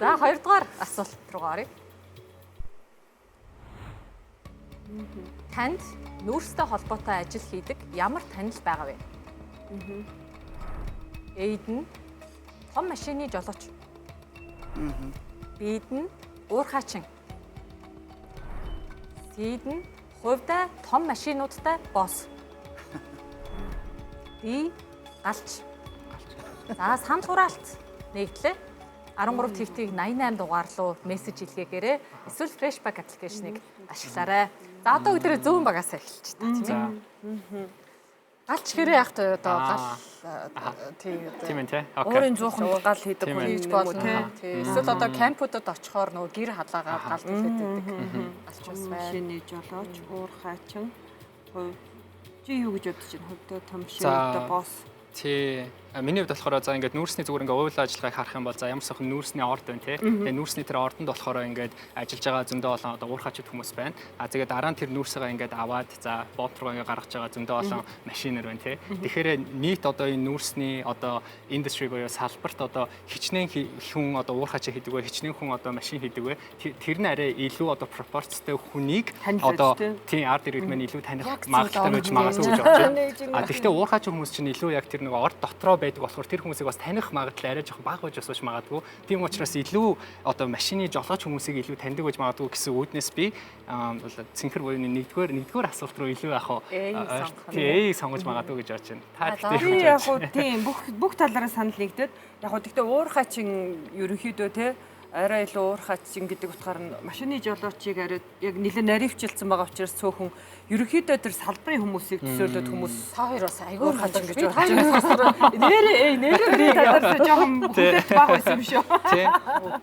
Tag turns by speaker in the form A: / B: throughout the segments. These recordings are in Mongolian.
A: За хоёрдугаар асуулт руу оръё. Танд нүүрстэй холбоотой ажил хийдэг ямар танил байгаа вэ? Эйд нь том машины жолооч. Бид нь уурхаачин. Сид нь хувьдаа том машинуудтай босс. И галч. За санал хураалт нэгтлээ. 13 TT 88 дугаар руу мессеж илгээгээрэй. Эсвэл Freshback аппликейшнийг ашиглаарай. За одоо өдрөө зүүн багаас эхэлж та тийм ээ. Галч хэрэг яах вэ одоо гал
B: тийм ээ тий.
C: Өөрийн зуухан гал хийдэг
A: хийж болно тийм. Эсвэл одоо кампуудад очихоор нөгөө гэр халаагаад гал хийдэг галч бас байна.
C: Машины жолооч, уурхаачин, хувь. Чи юу гэж бодож байна? Хувьдаа том машинтай босс.
B: Тий. Миний хувьд болохоор за ингээд нүүрсний зүгээр ингээд уйл ажиллагааг харах юм бол за ямар сайхан нүүрсний орд байна тий. Тэгээ нүүрсний тэр ордонд болохоор ингээд ажиллаж байгаа зөндөө олон одоо уурхаачд хүмүүс байна. Тэгээд дараа нь тэр нүүрсээ ингээд аваад за боот руу ингээд гаргаж байгаа зөндөө олон машинер байна тий. Тэгэхээр нийт одоо энэ нүүрсний одоо индастри буюу салбарт одоо хичнээн хүн одоо уурхаачаа хийдэг вэ, хичнээн хүн одоо машин хийдэг вэ. Тэр нь арай илүү одоо пропорцтой хүнийг одоо тий ард иргэд маань илүү таних магадлал байж магадгүй гэж бодож байна. Тэгэхдээ уурхаачаа хүмүүс чинь илүү яг тэр нэг орд дотроо байдаг болохоор тэр хүмүүсийг бас таних магадлал арай жоохон бага байж осож магадгүй. Тийм учраас илүү одоо машины жолооч хүмүүсийг илүү таньдаг байж магадгүй гэсэн үүднээс би цэнхэр буюу нэгдүгээр асуулт руу илүү яах вэ? Сонгож магадгүй гэж бодож байна. Та
C: тэгэхээр яг хуу тийм бүх талаараа санал нэгдээд яг хуу гэхдээ уурхаачин ерөнхийдөө те арай илүү уурхаачин гэдэг утгаар нь машины жолоочийг арай яг нэлээд наривчилсан байгаа учраас цөөхөн ерөнхийдөө тэр салбарын хүмүүсийг төсөөлөд хүмүүс
A: та хоёр бас айгүй
C: уурхаачин гэж бодож байна. Нэрээ талаар жоохон бүхэлд баг байсан юм шүү.
B: Тий.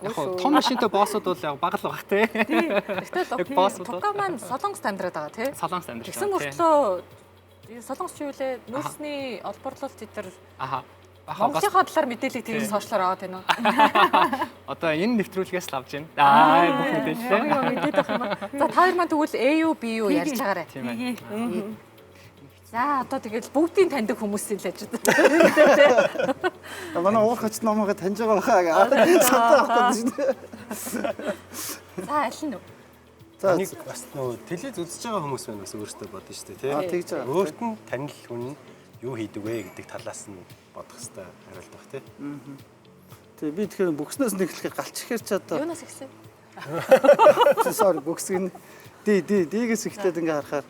B: Яг том машинтай боссууд бол яг бага л баг те.
A: Тэгтэл Тука маань Солонгост амьдраад байгаа тий.
B: Солонгост амьдраад.
A: Тэгсэн мөртлөө Солонгос юу вэ? Нүүрсний олборлолт дээр Монголынхаа талаар мэдээлэл тэгээд сошиалаар аваад байна уу?
B: Одоо энэ нэвтрүүлгээс л авч байна. Бүх мэдээлэл.
A: Мэдээд авах юм аа. За та хоёр маань тэгвэл AU BU ярьж байгаарай.
B: Тийм ээ.
A: За одоо тэгэл бүгдийн таньдаг хүмүүсийн л ажид.
D: Манай уурхач номоо таньж байгаа баха.
A: За аль нь вэ?
E: За нэг бас нөө телевиз үзэж байгаа хүмүүс байна бас өөртөө бодно шүү дээ тий. Өөрт нь танил хүн юу хийдэг вэ гэдэг талаас нь бодох хэрэгтэй хариулт баг тий.
D: Тэгээ би тэгэхээр бөкснөөс нэглэхээр галч ихэр ч одоо
A: юунаас ихсэн?
D: Sorry бөксгийн дигээс ихтэй ингээ харахаар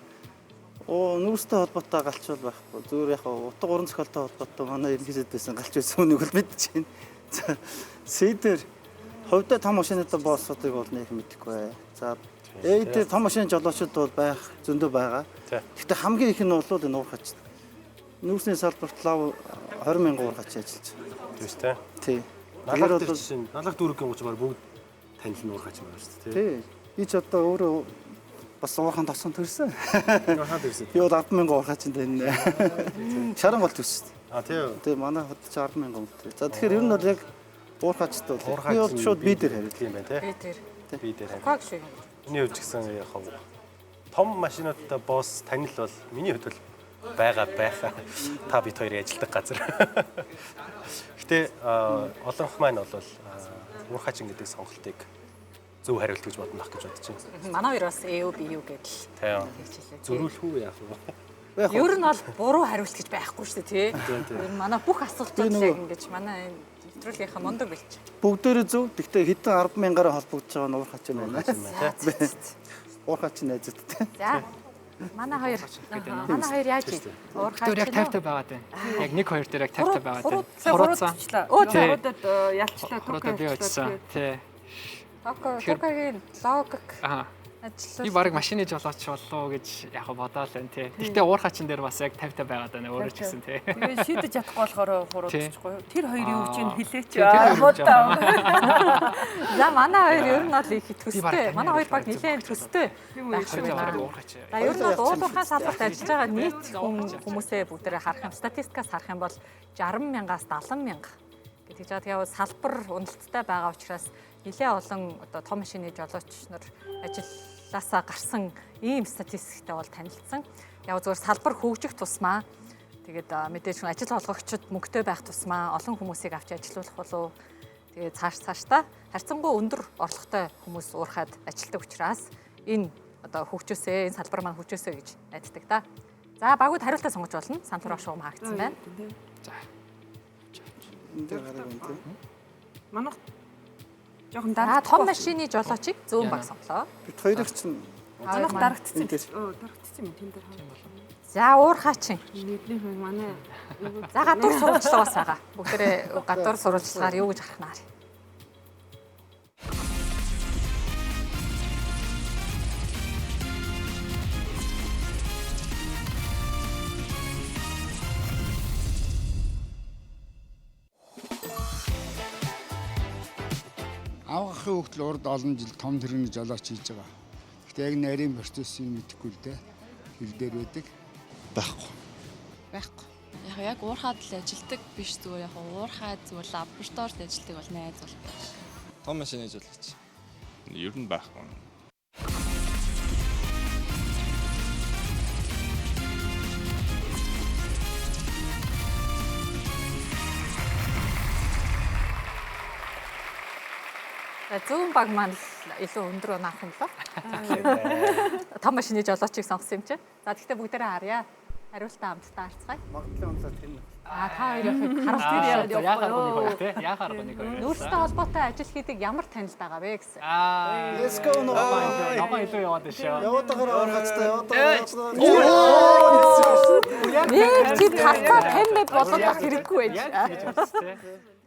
D: нүүрстэй холбоотой галч бол байхгүй. Зүгээр яг утга уран зохиолтой холбоотой манай ерөнхийдөө байсан галч байсан үнийг бол мэдчихэж байна. За Сэдэр хувьдаа том машинтай боссуудыг бол нэг мэдэхгүй бай. За дээр том машины жолоочд бол байх зөндөө байгаа. Гэхдээ хамгийн их нь бол энэ уурхач. Нүүрсний салбарт лав 20,000 уурхач ажиллаж байгаа.
E: Тийм үү?
D: Тий.
E: Налаг дээр чинь налаг дүүргийн гоч баг бүгд танил уурхач байна шүү дээ тий.
D: Би ч одоо өөрөө бас уурхан тосон төрсөн.
E: Уурхан төрсөн.
D: Би бол 10,000 уурхачтай байна. Шаран гол төссөн.
E: Тийм.
D: Тий манай хот ч 10,000 гомдтой. За тэгэхээр ер нь бол яг уурхачтай бол би бол шууд би дээр хариулт
E: юм байна тий.
A: Би
E: дээр.
A: Как шиг.
E: Миний хувьд ч гэсэн яг том машинуудтай босс танил бол миний хувьд бол байгаа та бид хоёрын ажилладаг газар. Гэтэ олонх маань бол уурхаачин гэдэг сонголтыг зөв хариулт гэж бодно гэж бодож байна.
A: Манай хоёр бас AU BU гэдэл.
E: Тийм. Зөрүүлэх үү яах вэ?
A: Ер нь бол буруу хариулт гэж байхгүй шүү дээ тий. Ер нь манай бүх асуултууд яг ингэж манай нэвтрүүлгийнхаа мундаг бэлч.
D: Бүгдээрээ зөв. Гэхдээ хэдэн 10,000-аар холбогдож байгаа нь уурхаач юм байна. Уурхаач найзуудтай.
A: За манай хоёр яаж вэ?
B: Тэр яг 50-50 байгаад байна. Яг 1-2 дээр яг 50-50 байгаад байна.
C: Хуруцсан. Хуруудад ялчлаа.
B: Хуруудад би очсон. Тий.
A: Токагийн логик
B: Би баг машины жолооч боллоо гэж яг бодоол байна тий. Гэхдээ уурхаачин дээр бас яг 50-50 байгаад байна өөрөө ч гэсэн тий.
C: Тэгээ шийдэж чадахгүй болохоор хуруудчихгүй. Тэр хоёр юу гэж хэлээч.
A: За манай хоёр ер нь бол их төстэй. Манай хоёр баг нэлээд төстэй. За ер нь бол уулуурхайн салбарт ажиллаж байгаа нийт хүмүүсээ бүгдээрээ харах юм, статистикаас харах юм бол 60,000-аас 70,000 гэдэг жаа. Тэгээ салбар уналттай байгаа учраас нэлээд олон одоо том машины жолооч нар ажилласаа гарсан ийм статистиктэй бол танилцсан. Яг зөвхөн салбар хөгжих тусмаа тэгээд мэдээж ажил олгогчид мөнгөтэй байх тусмаа олон хүмүүсийг авч ажилуулах болов Тэгээ цаашдаа харьцангуй өндөр орлоготой хүмүүс уурхаад ажилтдаг учраас энэ одоо хөгжөөсөө энэ салбар маань хөгжөөсөө гэж найддаг та. За багууд хариултаа сонгож болно. Санtur ах шугам хаагдсан байна.
B: За.
D: энэ дээр гараа байна тийм.
C: Манайх жоохон
A: За том машины жолоочийг зүүн баг сонглоо.
D: Бид хоёрыг чинь
C: манайх дарагдчихсан.
D: энэ дээр.
C: Дарагдчихсан юм тэн дээр.
A: За уурхаачин.
C: Нийтний хувь манай
A: За гадуур сурвалжлага бас байгаа. Бүгдээрээ гадуур сурвалжлагаар юу гэж харах наар.
F: Авгахын хөвгөл урд олон жил том тэрэгний жолооч хийж байгаа. Гэтэ яг нарийн процессыг мэдэхгүй л дээ. Хил дээр байдаг. Байхгүй.
G: Байхгүй. Яг уурхаад л ажилдаг биш зүгээр яг уурхаад зүгээр лабораторид ажилдаг бол найз бол байна.
H: Том машины жолооч. Ер нь байхгүй.
A: Зүүн баг маань илүү өндөр унах юм лөө. Том машины жолоочийг сонгосон юм чи. За тэгтээ бүгдээрээ харъя. Хариултаа хамтдаа харцгаая.
D: Магадлал унсаад тэр нь.
A: Та хоёрын харамсалтай
B: Яахаар гоник хоёр тий? Яахаар гоник хоёр.
A: Нүүрстэй холбоотой ажил хийдэг ямар танил байгаа вэ гэсэн.
D: Let's go нөө.
B: Намаа илүү яваад шүү.
D: Яваад байгаа хацтай яваад байгаа.
A: Нэг тийм хатаа тань байд болоод ах хэрэггүй байж.
B: Яг гэж бодсон тий.